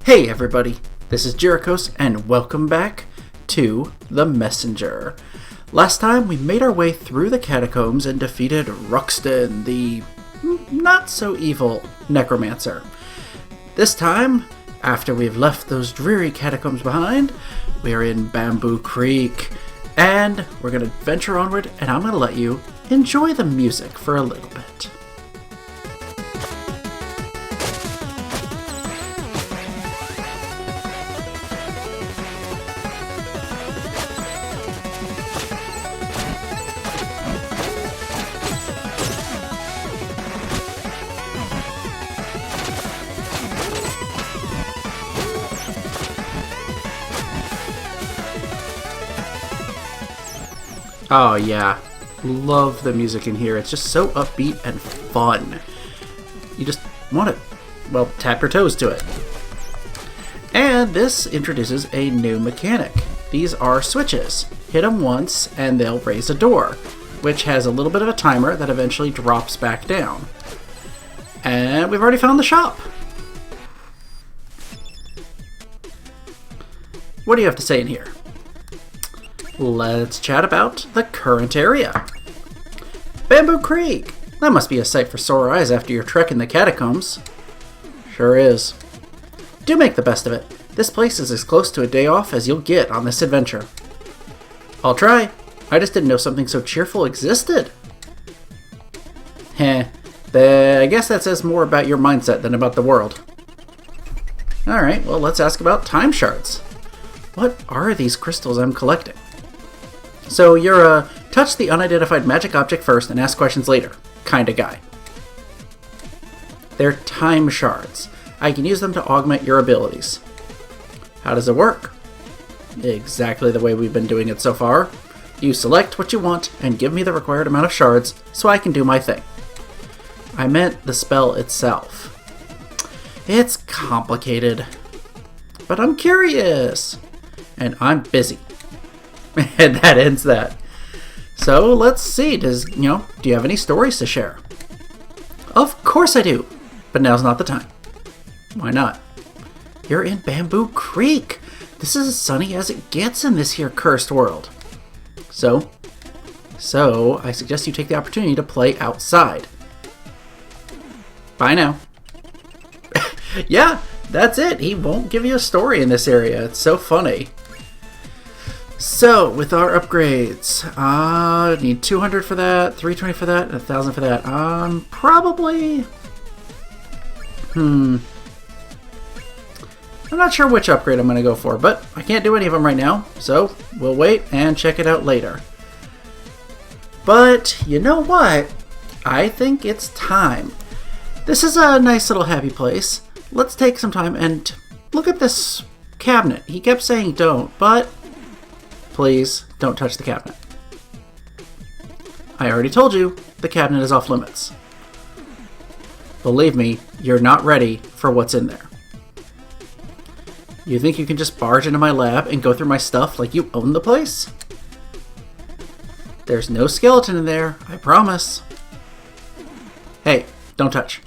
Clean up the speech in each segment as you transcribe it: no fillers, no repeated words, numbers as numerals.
Hey everybody, this is Jerichos and welcome back to The Messenger. Last time we made our way through the catacombs and defeated Ruxton, the not-so-evil necromancer. This time, after we've left those dreary catacombs behind, we are in Bamboo Creek, and we're going to venture onward, and I'm going to let you enjoy the music for a little bit. Oh yeah, love the music in here. It's just so upbeat and fun. You just want to, well, tap your toes to it. And this introduces a new mechanic. These are switches. Hit them once and they'll raise a door, which has a little bit of a timer that eventually drops back down. And we've already found the shop. What do you have to say in here? Let's chat about the current area. Bamboo Creek! That must be a sight for sore eyes after your trek in the catacombs. Sure is. Do make the best of it. This place is as close to a day off as you'll get on this adventure. I'll try. I just didn't know something so cheerful existed. Heh. I guess that says more about your mindset than about the world. Alright, well let's ask about time shards. What are these crystals I'm collecting? So you're a touch the unidentified magic object first and ask questions later kind of guy. They're time shards. I can use them to augment your abilities. How does it work? Exactly the way we've been doing it so far. You select what you want and give me the required amount of shards so I can do my thing. I meant the spell itself. It's complicated. But I'm curious. And I'm busy. And that ends that. So let's see, do you have any stories to share? Of course I do, but now's not the time. Why not? You're in Bamboo Creek. This is as sunny as it gets in this here cursed world. So I suggest you take the opportunity to play outside. Bye now. Yeah, that's it. He won't give you a story in this area. It's so funny. So, with our upgrades, need 200 for that, 320 for that, and 1,000 for that. Probably... I'm not sure which upgrade I'm going to go for, but I can't do any of them right now, so we'll wait and check it out later. But, you know what? I think it's time. This is a nice little happy place. Let's take some time and look at this cabinet. He kept saying don't, but... please, don't touch the cabinet. I already told you, the cabinet is off limits. Believe me, you're not ready for what's in there. You think you can just barge into my lab and go through my stuff like you own the place? There's no skeleton in there, I promise. Hey, don't touch.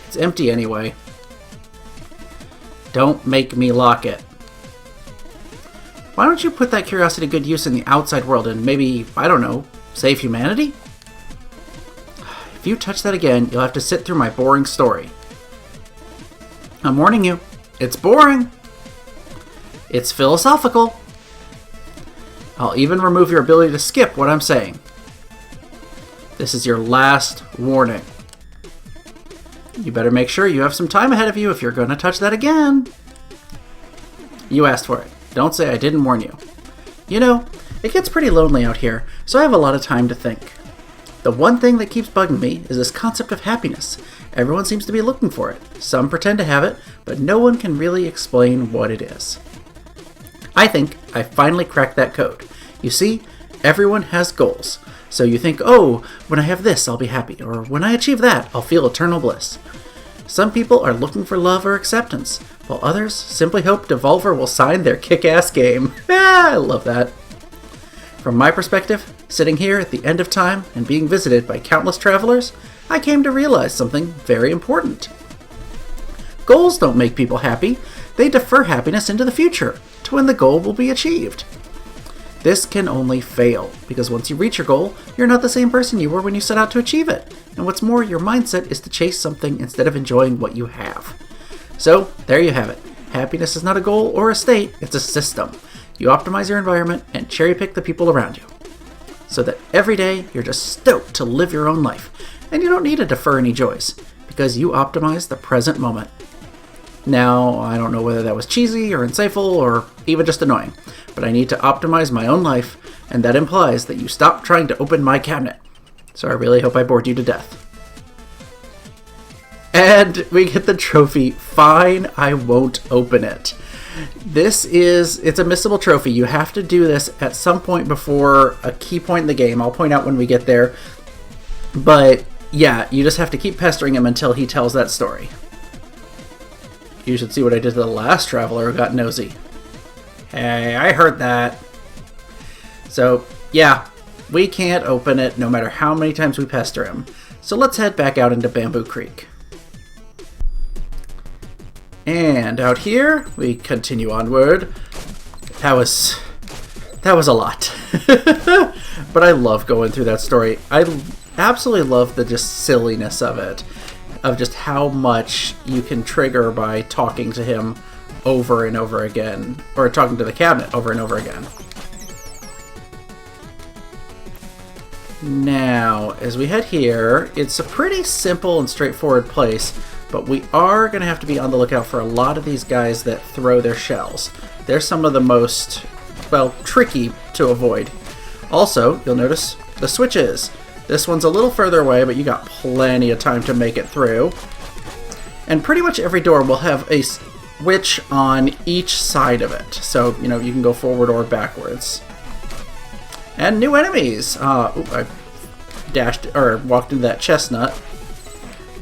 It's empty anyway. Don't make me lock it. Why don't you put that curiosity to good use in the outside world and maybe, I don't know, save humanity? If you touch that again, you'll have to sit through my boring story. I'm warning you, it's boring. It's philosophical. I'll even remove your ability to skip what I'm saying. This is your last warning. You better make sure you have some time ahead of you if you're going to touch that again. You asked for it. Don't say I didn't warn you. You know, it gets pretty lonely out here, so I have a lot of time to think. The one thing that keeps bugging me is this concept of happiness. Everyone seems to be looking for it. Some pretend to have it, but no one can really explain what it is. I think I finally cracked that code. You see, everyone has goals. So you think, oh, when I have this, I'll be happy, or when I achieve that, I'll feel eternal bliss. Some people are looking for love or acceptance, while others simply hope Devolver will sign their kick-ass game. I love that. From my perspective, sitting here at the end of time and being visited by countless travelers, I came to realize something very important. Goals don't make people happy. They defer happiness into the future to when the goal will be achieved. This can only fail, because once you reach your goal, you're not the same person you were when you set out to achieve it. And what's more, your mindset is to chase something instead of enjoying what you have. So, there you have it. Happiness is not a goal or a state, it's a system. You optimize your environment and cherry pick the people around you, so that every day you're just stoked to live your own life, and you don't need to defer any joys, because you optimize the present moment. Now, I don't know whether that was cheesy or insightful or even just annoying, but I need to optimize my own life, and that implies that you stop trying to open my cabinet. So I really hope I bored you to death. And we get the trophy, Fine, I Won't Open It. It's a missable trophy. You have to do this at some point before a key point in the game. I'll point out when we get there. But yeah, you just have to keep pestering him until he tells that story. You should see what I did to the last traveler who got nosy. Hey, I heard that. So, yeah, we can't open it no matter how many times we pester him. So let's head back out into Bamboo Creek. And out here, we continue onward. That was a lot. But I love going through that story. I absolutely love the just silliness of it. Of just how much you can trigger by talking to him over and over again. Or talking to the cabinet over and over again. Now, as we head here, it's a pretty simple and straightforward place, but we are going to have to be on the lookout for a lot of these guys that throw their shells. They're some of the most, well, tricky to avoid. Also, you'll notice the switches. This one's a little further away, but you got plenty of time to make it through. And pretty much every door will have a switch on each side of it. So, you know, you can go forward or backwards. And new enemies! I walked into that chestnut.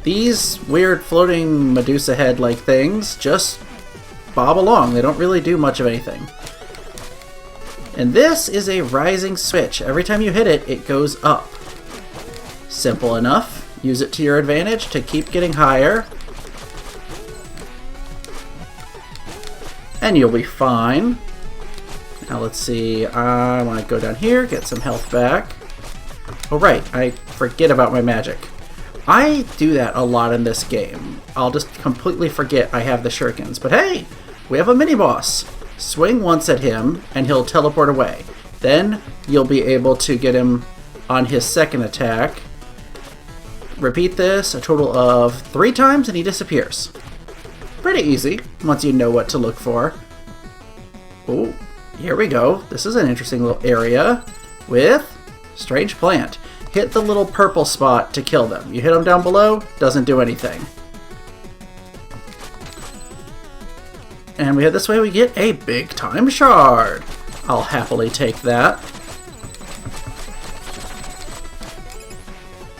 These weird floating Medusa head-like things just bob along. They don't really do much of anything. And this is a rising switch. Every time you hit it, it goes up. Simple enough. Use it to your advantage to keep getting higher. And you'll be fine. Now let's see, I want to go down here, get some health back. Oh right, I forget about my magic. I do that a lot in this game. I'll just completely forget I have the shurikens. But hey, we have a mini-boss. Swing once at him, and he'll teleport away. Then you'll be able to get him on his second attack. Repeat this a total of 3 times, and he disappears. Pretty easy, once you know what to look for. Oh. Here we go. This is an interesting little area with strange plant. Hit the little purple spot to kill them. You hit them down below, doesn't do anything. And we head this way, we get a big time shard. I'll happily take that.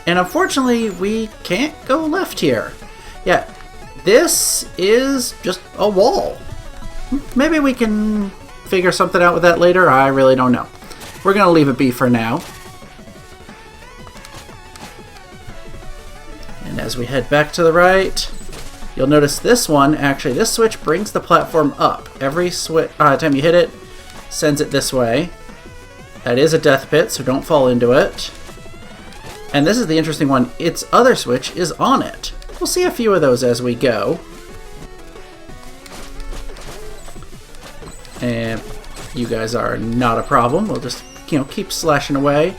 And unfortunately, we can't go left here. Yeah, this is just a wall. Maybe we can figure something out with that later. I really don't know. We're gonna leave it be for now. And as we head back to the right, you'll notice this one, actually this switch brings the platform up. Every time you hit it, sends it this way. That is a death pit, so don't fall into it. And this is the interesting one, its other switch is on it. We'll see a few of those as we go. And you guys are not a problem. We'll just, keep slashing away.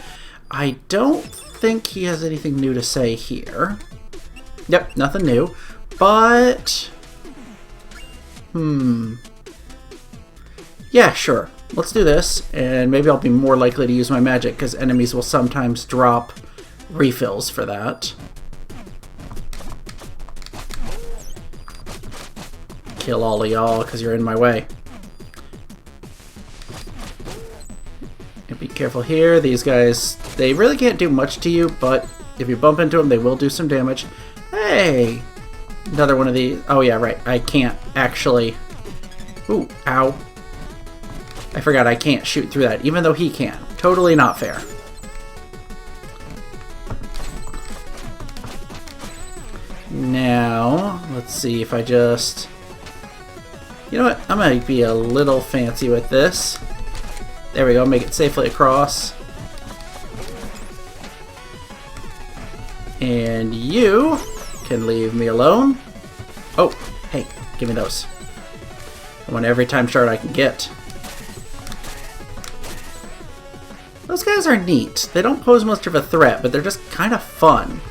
I don't think he has anything new to say here. Yep, nothing new. But... yeah, sure. Let's do this, and maybe I'll be more likely to use my magic, because enemies will sometimes drop refills for that. Kill all of y'all, because you're in my way. Be careful here. These guys, they really can't do much to you, but if you bump into them, they will do some damage. Hey! Another one of these. Oh yeah, right. I can't actually... Ooh, ow. I forgot I can't shoot through that, even though he can. Totally not fair. Now, let's see if I just... You know what? I might be a little fancy with this. There we go, make it safely across. And you can leave me alone. Oh, hey, give me those. I want every time shard I can get. Those guys are neat. They don't pose much of a threat, but they're just kind of fun.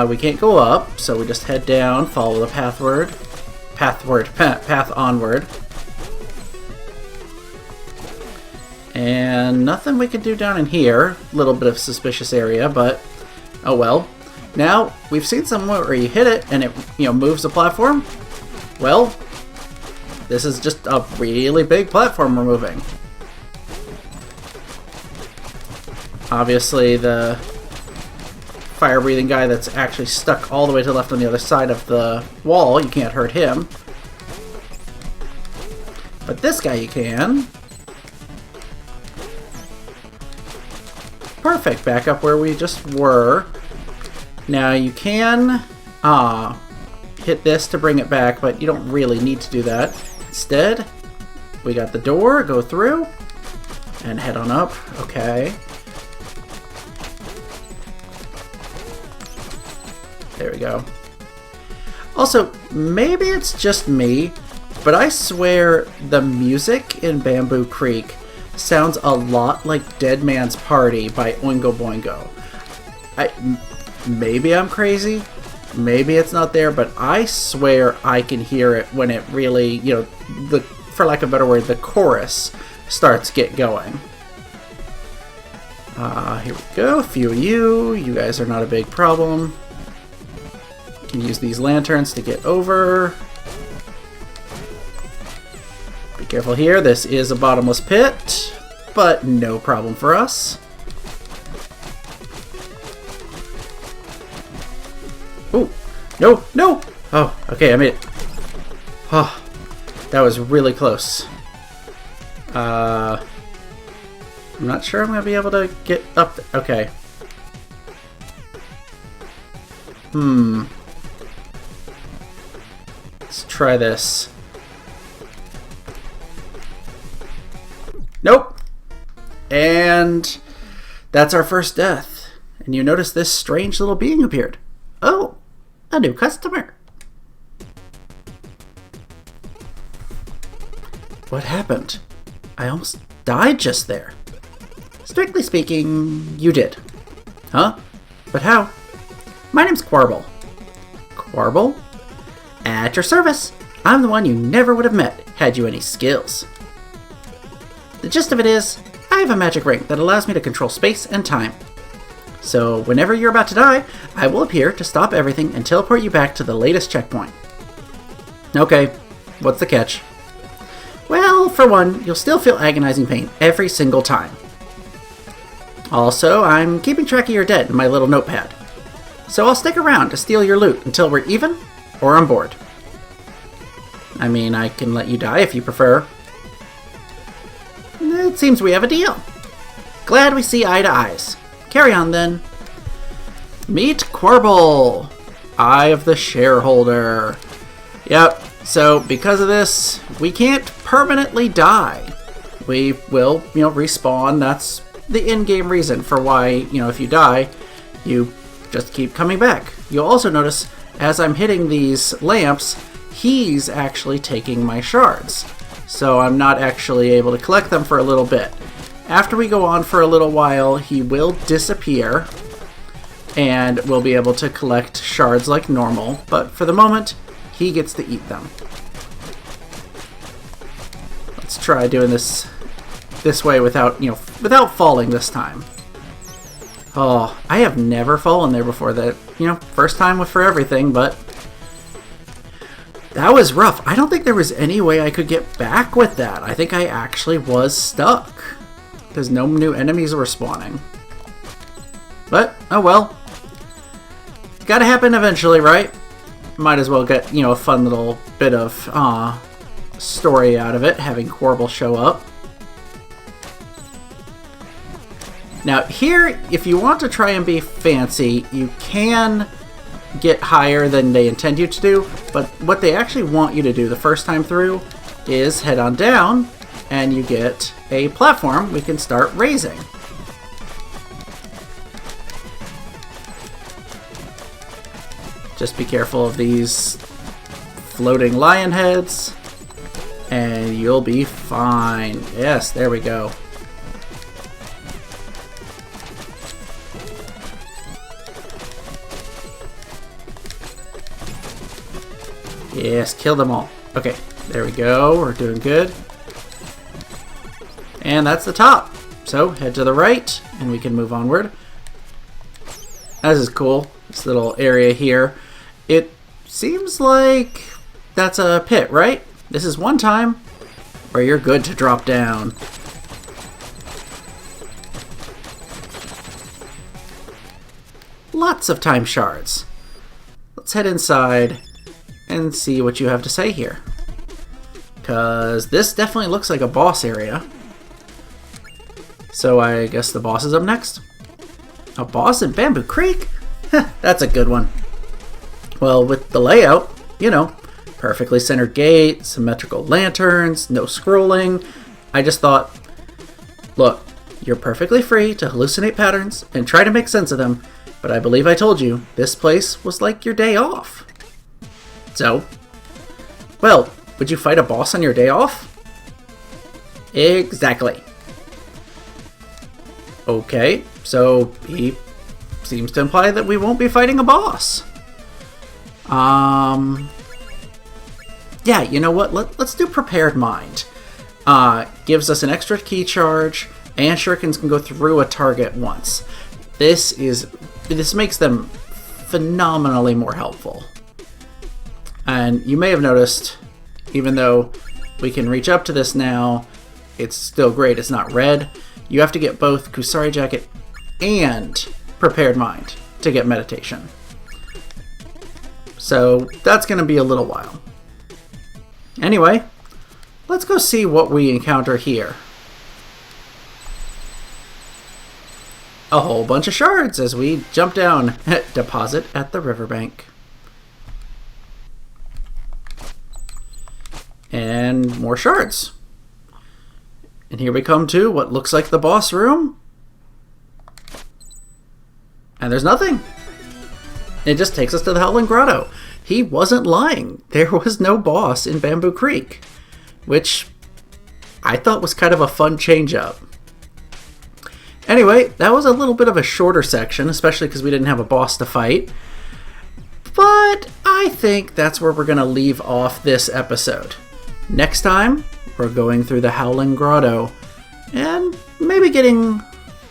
We can't go up, so we just head down, follow the path onward. And nothing we can do down in here. A little bit of suspicious area, but oh well. Now, we've seen somewhere where you hit it and it, moves the platform. Well, this is just a really big platform we're moving. Obviously, the fire-breathing guy that's actually stuck all the way to the left on the other side of the wall, you can't hurt him. But this guy you can. Perfect, back up where we just were. Now you can hit this to bring it back, but you don't really need to do that. Instead, we got the door, go through, and head on up. Okay. There we go. Also, maybe it's just me, but I swear the music in Bamboo Creek sounds a lot like Dead Man's Party by Oingo Boingo. Maybe I'm crazy, maybe it's not there, but I swear I can hear it when it really, for lack of a better word, the chorus starts get going. Here we go, a few of you guys are not a big problem. Can use these lanterns to get over. Be careful here, this is a bottomless pit, but no problem for us. Ooh, no, no! Oh, okay, I made it. Oh, that was really close. I'm not sure I'm gonna be able to get up there. Okay. Let's try this. Nope! And that's our first death. And you notice this strange little being appeared. Oh, a new customer. What happened? I almost died just there. Strictly speaking, you did. Huh? But how? My name's Quarble. Quarble? At your service. I'm the one you never would have met had you any skills. The gist of it is, I have a magic ring that allows me to control space and time. So whenever you're about to die, I will appear to stop everything and teleport you back to the latest checkpoint. Okay, what's the catch? Well, for one, you'll still feel agonizing pain every single time. Also, I'm keeping track of your debt in my little notepad. So I'll stick around to steal your loot until we're even or I'm bored. I mean, I can let you die if you prefer. It seems we have a deal. Glad we see eye to eyes. Carry on then. Meet Quarble, Eye of the Shareholder. Yep, so because of this, we can't permanently die. We will, respawn. That's the in-game reason for why, if you die, you just keep coming back. You'll also notice, as I'm hitting these lamps, he's actually taking my shards. So I'm not actually able to collect them for a little bit. After we go on for a little while, he will disappear, and we'll be able to collect shards like normal, but for the moment, he gets to eat them. Let's try doing this way without, without falling this time. Oh, I have never fallen there before. That, first time for everything, but that was rough. I don't think there was any way I could get back with that. I think I actually was stuck because no new enemies were spawning. But, oh well. Gotta happen eventually, right? Might as well get, a fun little bit of story out of it, having Quarble show up. Now here, if you want to try and be fancy, you can get higher than they intend you to do, but what they actually want you to do the first time through is head on down, and you get a platform we can start raising. Just be careful of these floating lion heads, and you'll be fine. Yes, there we go. Yes, kill them all. Okay, there we go. We're doing good. And that's the top. So head to the right, and we can move onward. This is cool. This little area here. It seems like that's a pit, right? This is one time where you're good to drop down. Lots of time shards. Let's head inside and see what you have to say here. Because this definitely looks like a boss area. So I guess the boss is up next. A boss in Bamboo Creek? That's a good one. Well, with the layout, you know, perfectly centered gate, symmetrical lanterns, no scrolling. I just thought, look, you're perfectly free to hallucinate patterns and try to make sense of them, but I believe I told you this place was like your day off. So, well, would you fight a boss on your day off? Exactly. Okay, so he seems to imply that we won't be fighting a boss. Yeah, you know what? Let's do Prepared Mind. Gives us an extra key charge, and shurikens can go through a target once. This makes them phenomenally more helpful. And you may have noticed, even though we can reach up to this now, it's still great. It's not red. You have to get both Kusari Jacket and Prepared Mind to get Meditation. So that's going to be a little while. Anyway, let's go see what we encounter here. A whole bunch of shards as we jump down. Deposit at the riverbank. And more shards. And here we come to what looks like the boss room. And there's nothing. It just takes us to the Howling Grotto. He wasn't lying. There was no boss in Bamboo Creek, which I thought was kind of a fun change-up. Anyway, that was a little bit of a shorter section, especially because we didn't have a boss to fight. But I think that's where we're going to leave off this episode. Next time, we're going through the Howling Grotto and maybe getting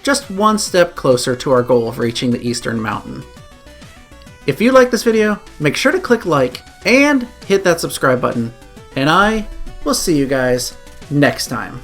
just one step closer to our goal of reaching the Eastern Mountain. If you like this video, make sure to click like and hit that subscribe button, and I will see you guys next time.